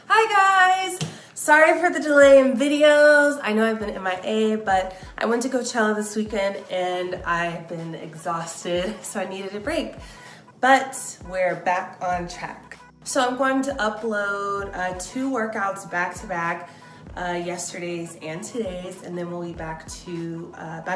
Hi guys! Sorry for the delay in videos. I know I've been MIA, but I went to Coachella this weekend and I've been exhausted, so I needed a break. But we're back on track. So I'm going to upload 2 workouts back to back, yesterday's and today's, and then we'll be back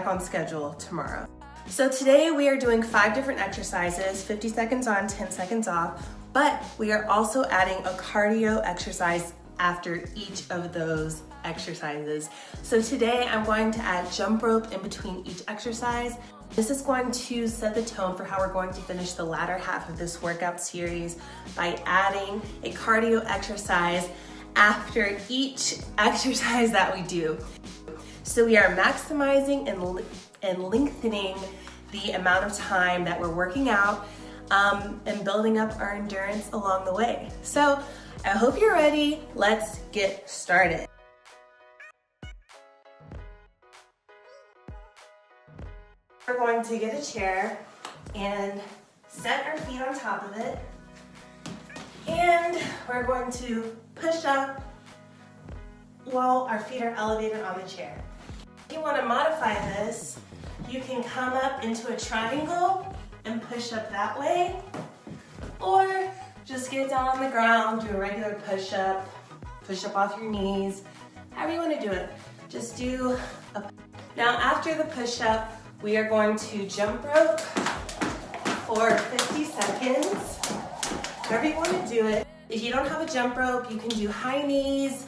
on schedule tomorrow. So today we are doing 5 different exercises, 50 seconds on, 10 seconds off, but we are also adding a cardio exercise after each of those exercises. So today I'm going to add jump rope in between each exercise. This is going to set the tone for how we're going to finish the latter half of this workout series by adding a cardio exercise after each exercise that we do. So we are maximizing and lengthening the amount of time that we're working out and building up our endurance along the way. So I hope you're ready. Let's get started. We're going to get a chair and set our feet on top of it. And we're going to push up while our feet are elevated on the chair. If you want to modify this, you can come up into a triangle and push up that way, or just get down on the ground, do a regular push up off your knees, however you want to do it. Just do a. Now after the push up, we are going to jump rope for 50 seconds, however you want to do it. If you don't have a jump rope, you can do high knees,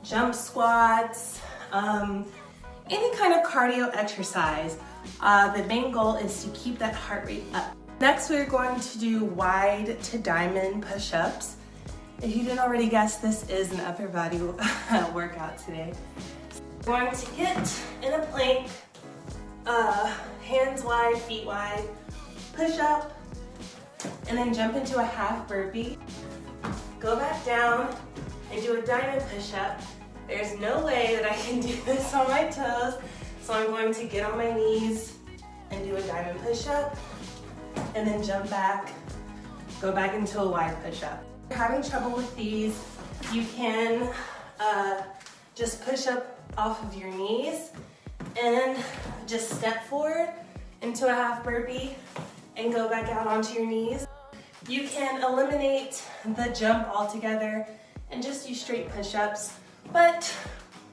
jump squats, any kind of cardio exercise. The main goal is to keep that heart rate up. Next, we're going to do wide to diamond push-ups. If you didn't already guess, this is an upper body workout today. We're going to get in a plank, hands wide, feet wide, push up, and then jump into a half burpee. Go back down and do a diamond push-up. There's no way that I can do this on my toes, so I'm going to get on my knees and do a diamond push-up, and then jump back, go back into a wide push-up. If you're having trouble with these, you can just push up off of your knees and just step forward into a half burpee and go back out onto your knees. You can eliminate the jump altogether and just do straight push-ups, but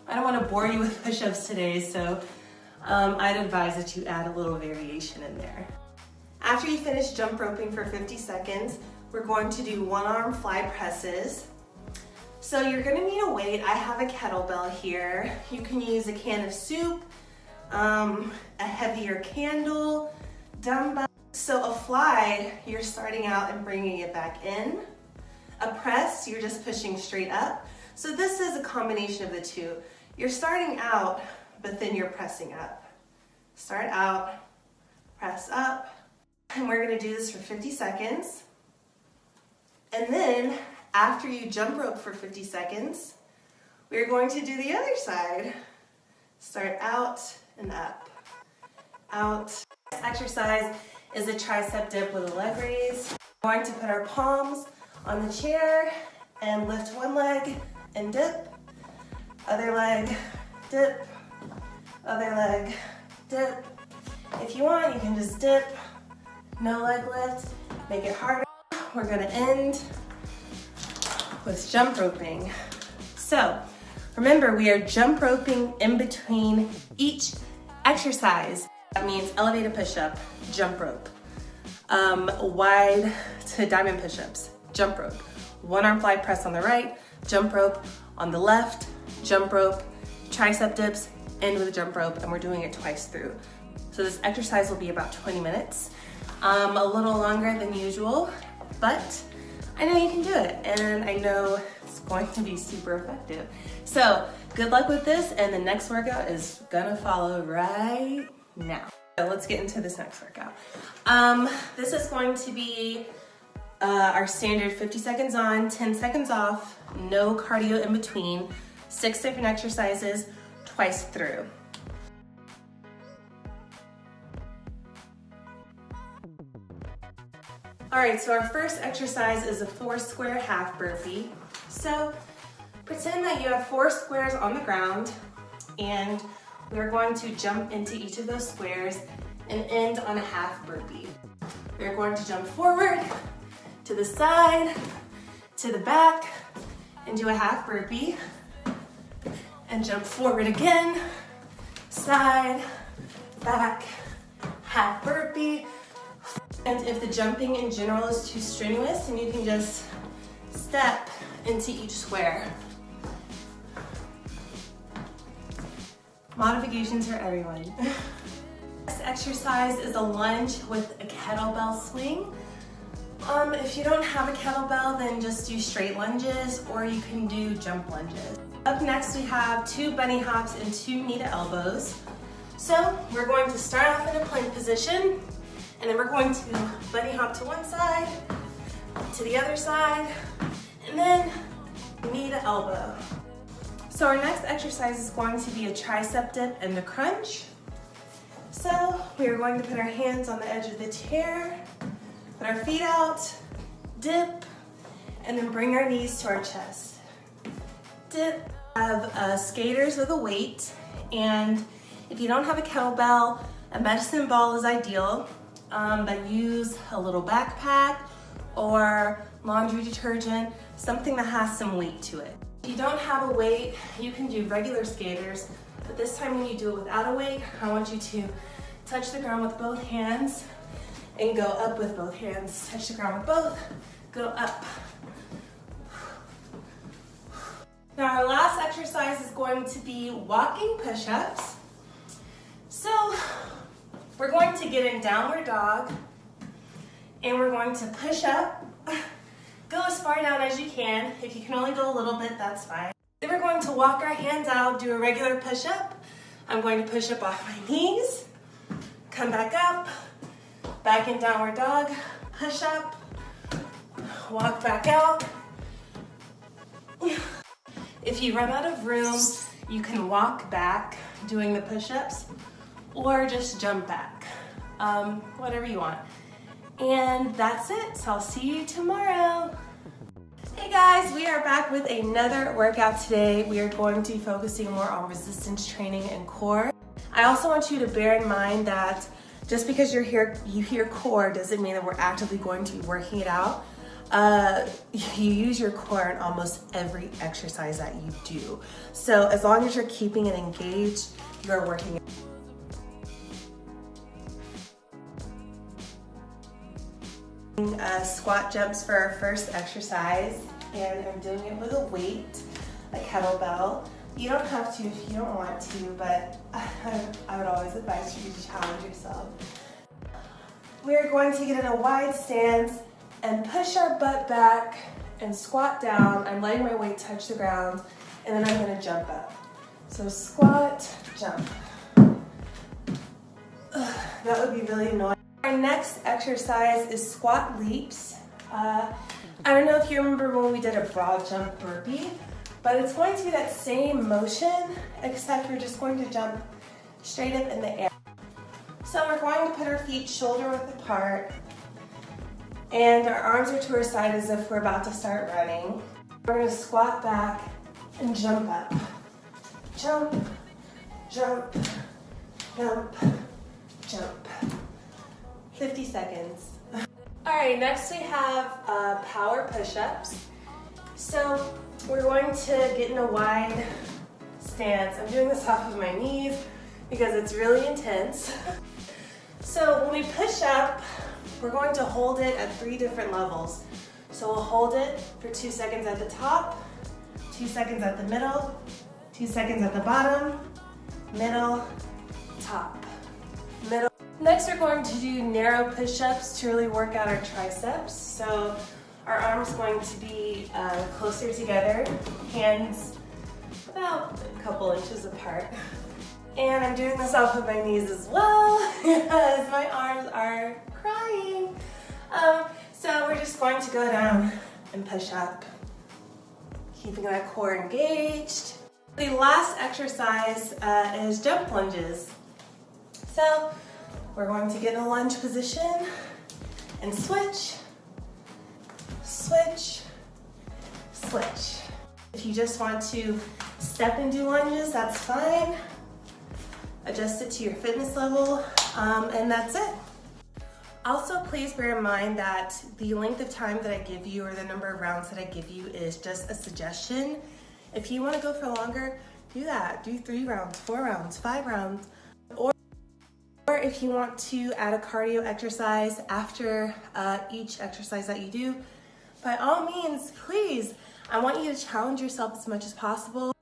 I don't want to bore you with push-ups today, so I'd advise that you add a little variation in there. After you finish jump roping for 50 seconds, we're going to do 1-arm fly presses. So you're gonna need a weight. I have a kettlebell here. You can use a can of soup, a heavier candle, dumbbell. So a fly, you're starting out and bringing it back in. A press, you're just pushing straight up. So this is a combination of the two. You're starting out, but then you're pressing up. Start out, press up, and we're gonna do this for 50 seconds. And then after you jump rope for 50 seconds, we're going to do the other side. Start out and up, out. This exercise is a tricep dip with a leg raise. We're going to put our palms on the chair and lift one leg and dip, other leg, dip, other leg, dip. If you want, you can just dip, no leg lift, make it harder. We're gonna end with jump roping. So remember, we are jump roping in between each exercise. That means elevated push-up, jump rope, wide to diamond push-ups, jump rope, 1-arm fly press on the right, jump rope on the left, jump rope, tricep dips, end with a jump rope, and we're doing it twice through. So this exercise will be about 20 minutes, a little longer than usual, but I know you can do it, and I know it's going to be super effective. So good luck with this, and the next workout is gonna follow right now. So let's get into this next workout. This is going to be our standard 50 seconds on, 10 seconds off, no cardio in between, 6 different exercises, twice through. All right, so our first exercise is a 4 square half burpee. So Pretend that you have 4 squares on the ground, and we're going to jump into each of those squares and end on a half burpee. We're going to jump forward, to the side, to the back, and do a half burpee. And jump forward again, side, back, half burpee. And if the jumping in general is too strenuous, then you can just step into each square. Modifications for everyone. This exercise is a lunge with a kettlebell swing. If you don't have a kettlebell, then just do straight lunges, or you can do jump lunges. Up next, we have 2 bunny hops and 2 knee to elbows. So we're going to start off in a plank position, and then we're going to bunny hop to one side, to the other side, and then knee to elbow. So our next exercise is going to be a tricep dip and a crunch. So we are going to put our hands on the edge of the chair, put our feet out, dip, and then bring our knees to our chest. Dip. Have skaters with a weight, and if you don't have a kettlebell, a medicine ball is ideal, but use a little backpack or laundry detergent, something that has some weight to it. If you don't have a weight, you can do regular skaters, but this time when you do it without a weight, I want you to touch the ground with both hands and go up with both hands. Touch the ground with both, go up. Now our last exercise is going to be walking push-ups. So we're going to get in downward dog, and we're going to push up. Go as far down as you can. If you can only go a little bit, that's fine. Then we're going to walk our hands out, do a regular push-up. I'm going to push up off my knees, come back up, back in downward dog, push up, walk back out. If you run out of room, you can walk back doing the push-ups or just jump back, whatever you want. And that's it, so I'll see you tomorrow. Hey guys, we are back with another workout today. We are going to be focusing more on resistance training and core. I also want you to bear in mind that just because you hear core doesn't mean that we're actively going to be working it out. You use your core in almost every exercise that you do. So as long as you're keeping it engaged, you're working it. Squat jumps for our first exercise, and I'm doing it with a weight, a kettlebell. You don't have to if you don't want to, but I would always advise you to challenge yourself. We're going to get in a wide stance and push our butt back and squat down. I'm letting my weight touch the ground, and then I'm gonna jump up. So squat, jump. That would be really annoying. Our next exercise is squat leaps. I don't know if you remember when we did a broad jump burpee, but it's going to be that same motion, except we're just going to jump straight up in the air. So we're going to put our feet shoulder width apart, and our arms are to our side as if we're about to start running. We're going to squat back and jump up. Jump, jump, jump, jump. 50 seconds. All right, next we have power push-ups. So we're going to get in a wide stance. I'm doing this off of my knees because it's really intense. So when we push up, we're going to hold it at 3 different levels. So we'll hold it for 2 seconds at the top, 2 seconds at the middle, 2 seconds at the bottom, middle, top, middle. Next, we're going to do narrow push-ups to really work out our triceps. So our arms going to be closer together, hands about a couple inches apart. And I'm doing this off of my knees as well because my arms are crying. So we're just going to go down and push up, keeping that core engaged. The last exercise is jump lunges. So we're going to get in a lunge position and switch, switch, switch. If you just want to step and do lunges, that's fine. Adjust it to your fitness level, and that's it. Also, please bear in mind that the length of time that I give you or the number of rounds that I give you is just a suggestion. If you want to go for longer, do that. Do 3 rounds, 4 rounds, 5 rounds. Or if you want to add a cardio exercise after each exercise that you do, by all means, please, I want you to challenge yourself as much as possible.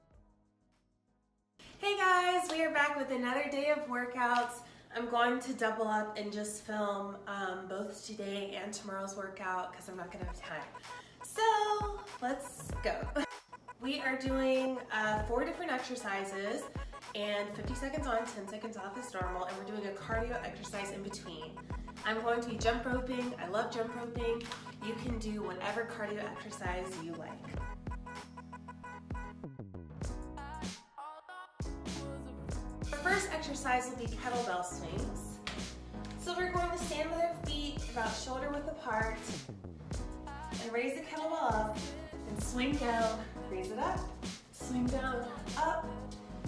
Hey guys, we are back with another day of workouts. I'm going to double up and just film both today and tomorrow's workout because I'm not going to have time. So let's go. We are doing 4 different exercises and 50 seconds on, 10 seconds off is normal, and we're doing a cardio exercise in between. I'm going to be jump roping. I love jump roping. You can do whatever cardio exercise you like. The first exercise will be kettlebell swings. So we're going to stand with our feet about shoulder width apart and raise the kettlebell up and swing down, raise it up, swing down, up.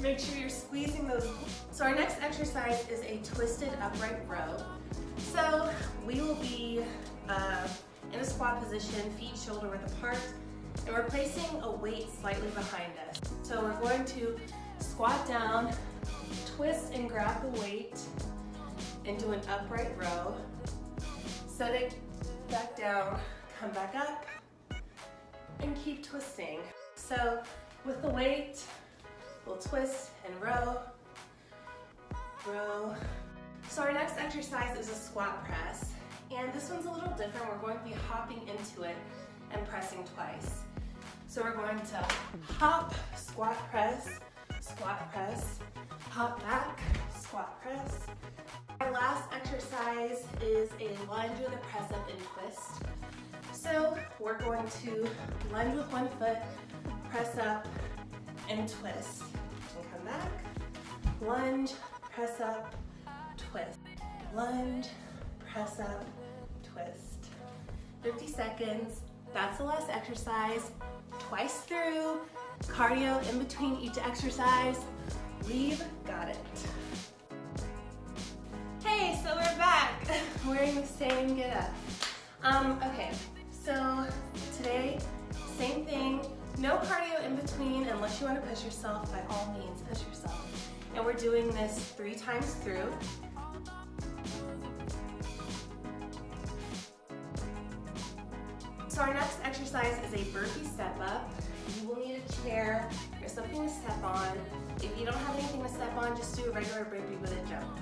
Make sure you're squeezing those. So our next exercise is a twisted upright row. So we will be in a squat position, feet shoulder width apart, and we're placing a weight slightly behind us. So we're going to squat down, twist and grab the weight, and do an upright row. Set it back down, come back up, and keep twisting. So with the weight, we'll twist and row, row. So our next exercise is a squat press, and this one's a little different. We're going to be hopping into it and pressing twice. So we're going to hop, squat press, hop back, squat press. Our last exercise is a lunge with a press up and twist. So we're going to lunge with one foot, press up, and twist. And come back, lunge, press up, twist. Lunge, press up, twist. 50 seconds. That's the last exercise. Twice through, cardio in between each exercise. We've got it. Hey, so we're back. Wearing the same get up. Okay, so today, same thing. No cardio in between unless you want to push yourself. By all means, push yourself. And we're doing this 3 times through. So our next exercise is a burpee step up. You will need a chair or something to step on. If you don't have anything to step on, just do a regular burpee with a jump.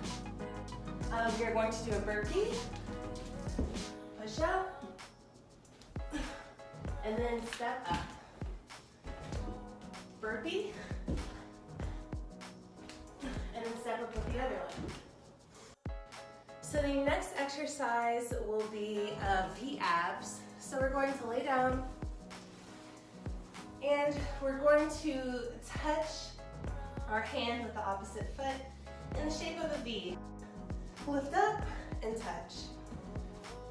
You're going to do a burpee, push up, and then step up. Burpee, and then step up with the other one. So the next exercise will be V-abs. So we're going to lay down, and we're going to touch our hand with the opposite foot in the shape of a V. Lift up and touch.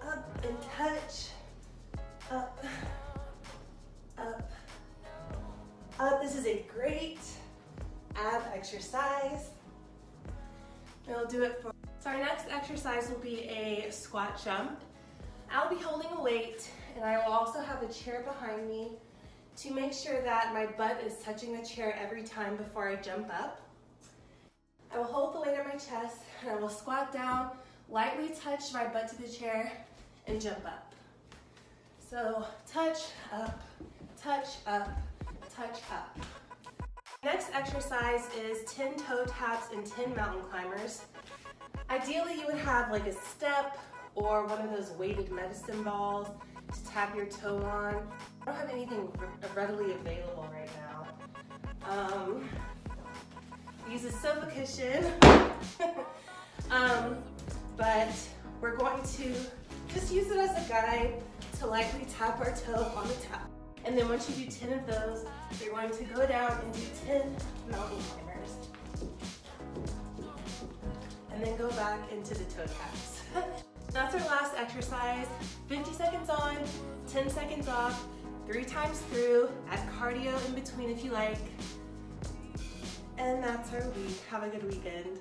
Up and touch. Up. Up. Up. This is a great ab exercise. We'll do it for. So our next exercise will be a squat jump. I'll be holding a weight, and I will also have a chair behind me to make sure that my butt is touching the chair every time before I jump up. I will hold the weight on my chest, and I will squat down, lightly touch my butt to the chair, and jump up. So touch, up, touch, up, touch, up. Next exercise is 10 toe taps and 10 mountain climbers. Ideally, you would have like a step or one of those weighted medicine balls to tap your toe on. I don't have anything readily available right now. Use a sofa cushion, but we're going to just use it as a guide to lightly tap our toe on the top. And then once you do 10 of those, you're going to go down and do 10 mountain climbers. And then go back into the toe taps. That's our last exercise. 50 seconds on, 10 seconds off. 3 times through, add cardio in between if you like. And that's our week. Have a good weekend.